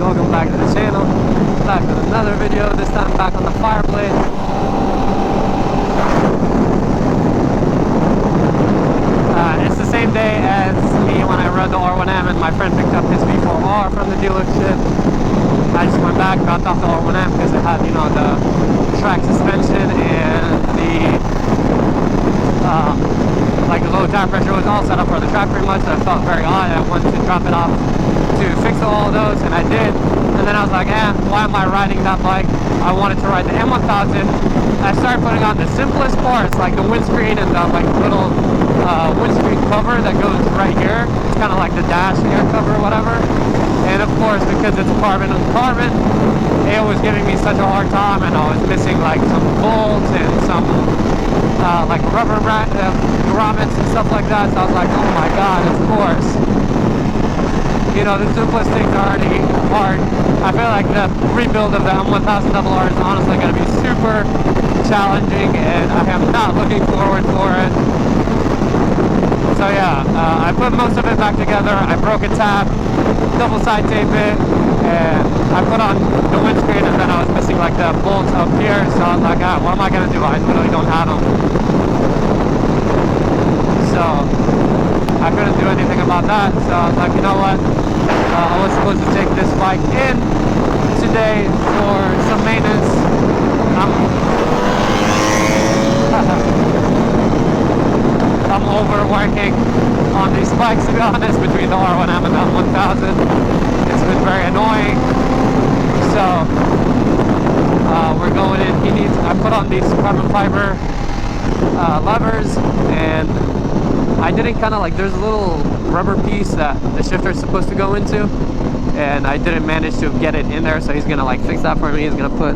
welcome back to the channel. Back with another video, this time back on the Fireblade. It's the same day as me when I rode the R1M and my friend picked up his V4R from the dealership. I just went back, dropped off the R1M because it had, you know, the track suspension and the like the low tire pressure was all set up for the track pretty much, so I felt very odd. I wanted to drop it off to fix all of those, and I did. And then I was like, why am I riding that bike? I wanted to ride the M1000. I started putting on the simplest parts, like the windscreen and the like little windscreen cover that goes right here. It's kind of like the dash air cover or whatever. And of course, because it's carbon on carbon, it was giving me such a hard time, and I was missing like some bolts and some like rubber grommets and stuff like that. So I was like, oh my god, of course. You know, the simplest things are already hard. I feel like the rebuild of the M1000 RR is honestly going to be super challenging, and I am not looking forward for it. So yeah, I put most of it back together. I broke a tab, double side tape it, and I put on the windscreen, and then I was missing like the bolts up here. So I was like, what am I going to do? I literally don't have them. So I couldn't do anything about that. So I was like, you know what? I was supposed to take this bike in today for some maintenance. I'm overworking on these bikes, to be honest, between the R1M and the M1000. It's been very annoying. So we're going in. I put on these carbon fiber levers, and I didn't kind of like, there's a little rubber piece that the shifter is supposed to go into, and I didn't manage to get it in there, so he's gonna like fix that for me. He's gonna put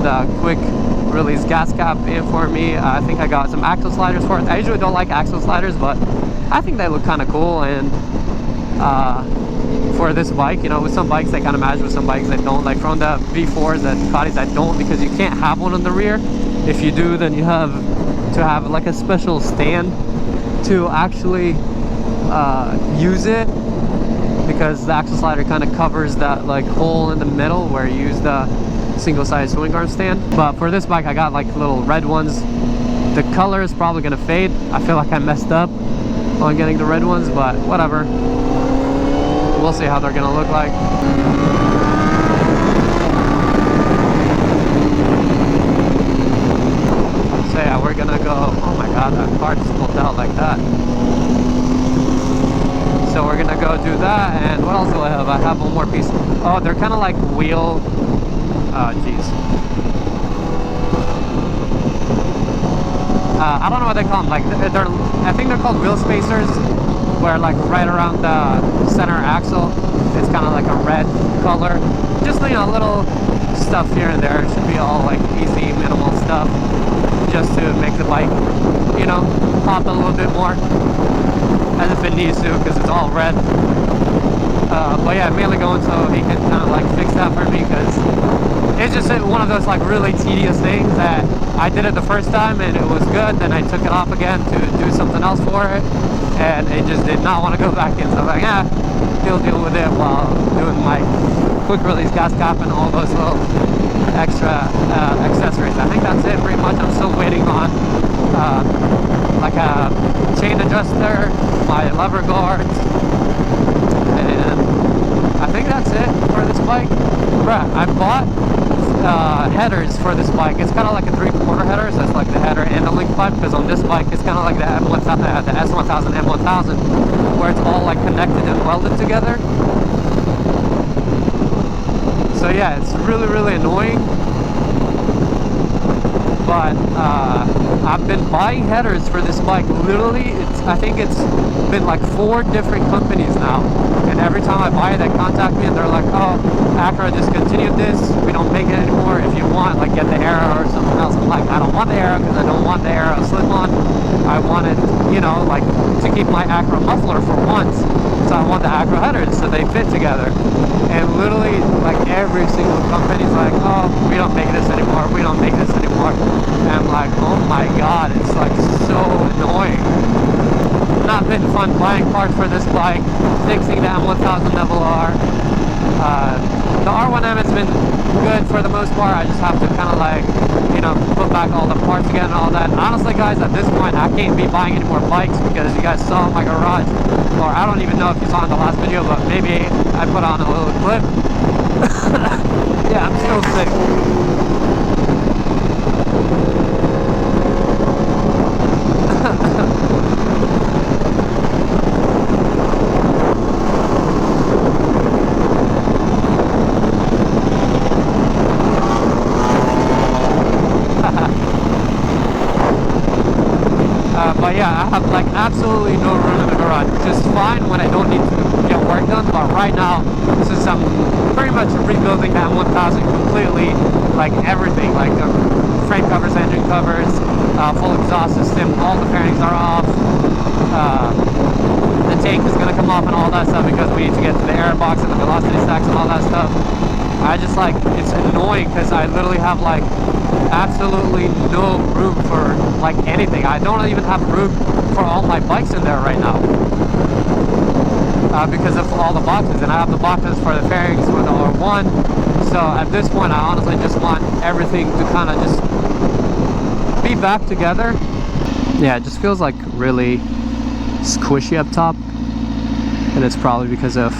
the quick release gas cap in for me. I think I got some axle sliders for it. I usually don't like axle sliders, but I think they look kind of cool, and for this bike, you know, with some bikes they kind of match, with some bikes that don't. Like from the V4s, the Ducatis, I don't, because you can't have one on the rear. If you do, then you have to have like a special stand to actually use it, because the axle slider kind of covers that like hole in the middle where you use the single-sided swing arm stand. But for this bike I got like little red ones. The color is probably gonna fade. I feel like I messed up on getting the red ones, but whatever, we'll see how they're gonna look like. So yeah, we're gonna go. Oh my god, that car just pulled out like that. So we're gonna go do that, and what else do I have? I have one more piece. Oh, they're kind of like wheel, jeez. I don't know what they call them. Like I think they're called wheel spacers, where like right around the center axle, it's kind of like a red color. Just, you know, little stuff here and there. It should be all like easy, minimal stuff, just to make the bike, you know, pop a little bit more, as if it needs to, because it's all red. But yeah, I'm mainly going so he can kind of like fix that for me, because it's just one of those like really tedious things that I did it the first time and it was good, then I took it off again to do something else for it, and it just did not want to go back in. So I'm like, he'll deal with it while doing my quick release gas cap and all those little extra accessories. I think that's it pretty much. I'm still waiting on like a chain adjuster, my lever guards, and I think that's it for this bike. Bruh, I bought headers for this bike. It's kind of like a 3/4 header, so it's like the header and the link pipe, because on this bike it's kind of like the M1000, the S1000, M1000, where it's all like connected and welded together. So yeah, it's really, really annoying. But I've been buying headers for this bike. Literally, I think it's been like 4 different companies now, and every time I buy it, they contact me and they're like, oh, Acura discontinued this, we don't make it anymore. If you want, like, get the Aero or something else. I'm like, I don't want the Aero, because I don't want the Aero slip-on. I wanted, you know, like, to keep my Acura muffler for once. So I want the Acura headers so they fit together. And literally, like, every single company's like, oh, we don't make this anymore, we don't make this anymore. And I'm like, oh my god, it's like so annoying. Not been fun buying parts for this bike, fixing the M1000 RR. The R1M has been good for the most part. I just have to kind of like, you know, put back all the parts again and all that. Honestly, guys, at this point, I can't be buying any more bikes because you guys saw my garage, or I don't even know if you saw in the last video, but maybe I put on a little clip. Yeah, I'm still sick. But yeah, I have like absolutely no room in the garage, which is fine when I don't need to get work done. But right now, since I'm pretty much rebuilding that 1000 completely, like everything, like the frame covers, engine covers, full exhaust system, all the fairings are off. The tank is gonna come off and all that stuff because we need to get to the air box and the velocity stacks and all that stuff. I just like, it's annoying because I literally have like absolutely no room for like anything. I don't even have room for all my bikes in there right now because of all the boxes, and I have the boxes for the fairings for the R1. So at this point, I honestly just want everything to kind of just be back together. Yeah, it just feels like really squishy up top, and it's probably because of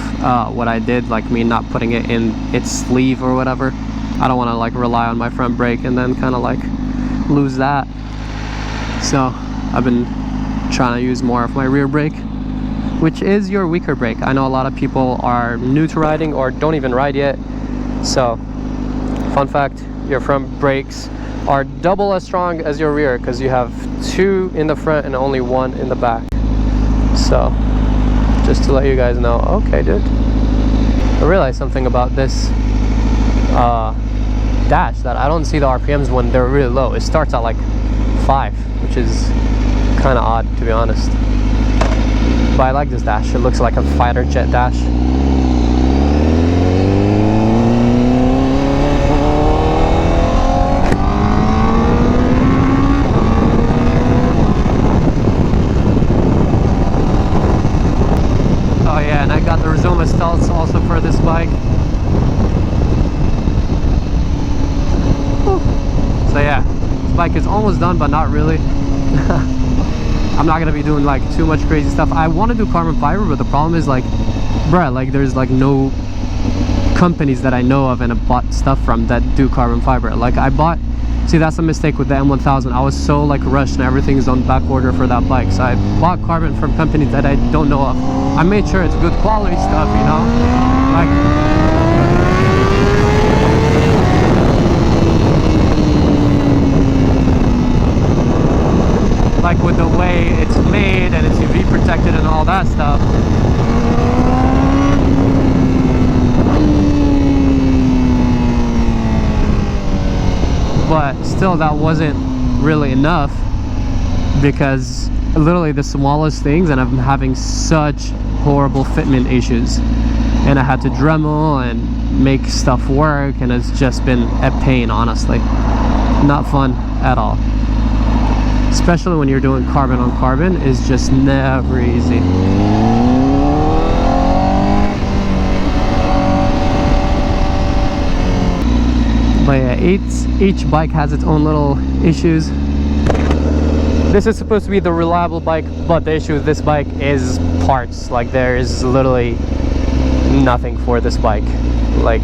what I did, like me not putting it in its sleeve or whatever. I don't want to like rely on my front brake and then kind of like lose that. So I've been trying to use more of my rear brake, which is your weaker brake. I know a lot of people are new to riding or don't even ride yet. So fun fact, your front brakes are double as strong as your rear because you have 2 in the front and only 1 in the back. So just to let you guys know. Okay, dude, I realized something about this dash, that I don't see the RPMs when they're really low. It starts at like 5, which is kind of odd, to be honest. But I like this dash. It looks like a fighter jet dash. Oh yeah, and I got the Rizoma stalls also for this bike. So yeah, this bike is almost done, but not really. I'm not gonna be doing like too much crazy stuff. I want to do carbon fiber, but the problem is like, bruh, like there's like no companies that I know of and I bought stuff from that do carbon fiber. Like I bought, see, that's a mistake with the M1000. I was so like rushed and everything's on back order for that bike. So I bought carbon from companies that I don't know of. I made sure it's good quality stuff, you know, like with the way it's made and it's UV protected and all that stuff. But still, that wasn't really enough because literally the smallest things, and I'm having such horrible fitment issues, and I had to Dremel and make stuff work, and it's just been a pain, honestly. Not fun at all. Especially when you're doing carbon on carbon, is just never easy. But yeah, each bike has its own little issues. This is supposed to be the reliable bike, but the issue with this bike is parts. Like there is literally nothing for this bike. Like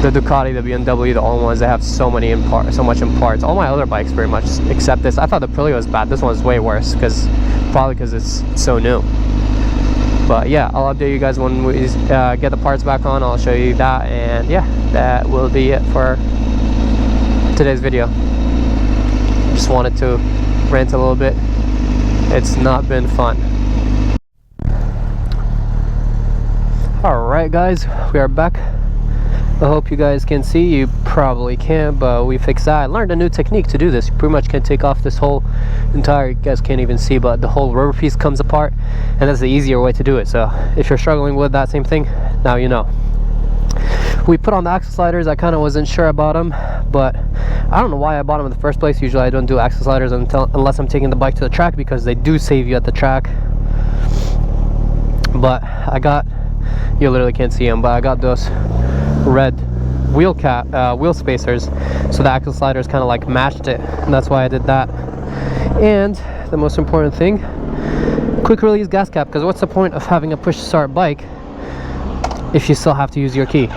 the Ducati, the BMW, the all ones, they have so much in parts. All my other bikes pretty much, except this. I thought the Aprilia was bad. This one's way worse probably because it's so new. But yeah, I'll update you guys when we get the parts back on. I'll show you that, and yeah, that will be it for today's video. Just wanted to rant a little bit. It's not been fun. Alright guys, we are back. I hope you guys can see. You probably can't, but we fixed that. I learned a new technique to do this. You pretty much can take off this whole entire, you guys can't even see, but the whole rubber piece comes apart, and that's the easier way to do it. So if you're struggling with that same thing, now you know. We put on the axle sliders. I kind of wasn't sure about them, but I don't know why I bought them in the first place. Usually I don't do axle sliders unless I'm taking the bike to the track, because they do save you at the track. But I got you literally can't see them. But I got those red wheel spacers, so the axle sliders kind of like matched it, and that's why I did that. And the most important thing, quick release gas cap, because what's the point of having a push start bike if you still have to use your key?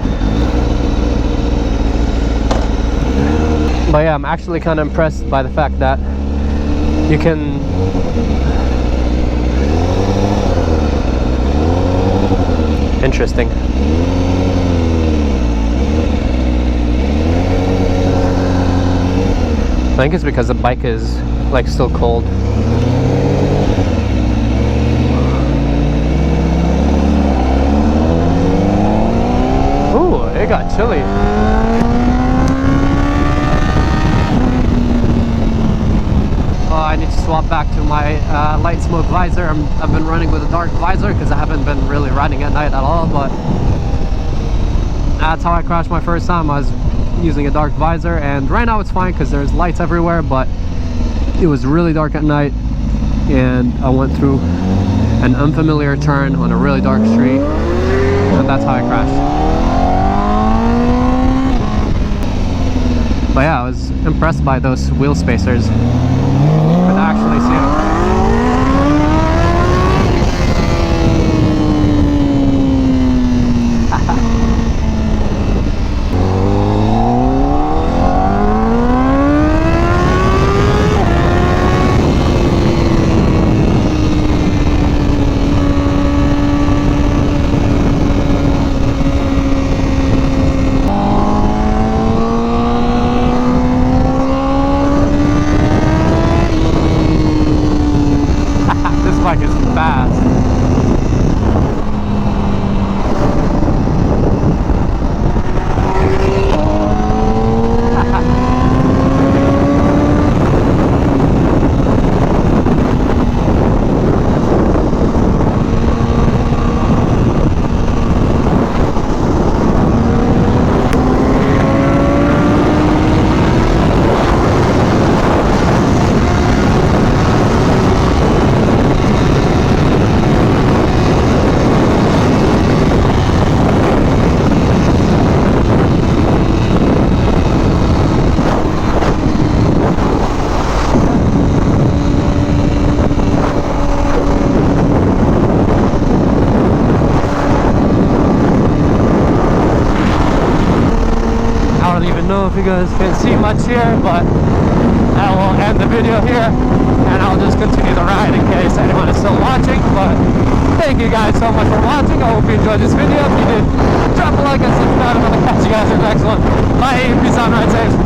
But yeah, I'm actually kind of impressed by the fact that you can interesting. I think it's because the bike is like still cold. Ooh, it got chilly. I need to swap back to my light smoke visor. I've been running with a dark visor because I haven't been really riding at night at all, but that's how I crashed my first time. I was using a dark visor, and right now it's fine because there's lights everywhere, but it was really dark at night and I went through an unfamiliar turn on a really dark street, and that's how I crashed. But yeah, I was impressed by those wheel spacers. Could actually see them. If you guys can see much here, but I will end the video here and I'll just continue the ride in case anyone is still watching. But thank you guys so much for watching. I hope you enjoyed this video. If you did, drop a like and subscribe, and I'll catch you guys in the next one. Bye, peace out, ride safe.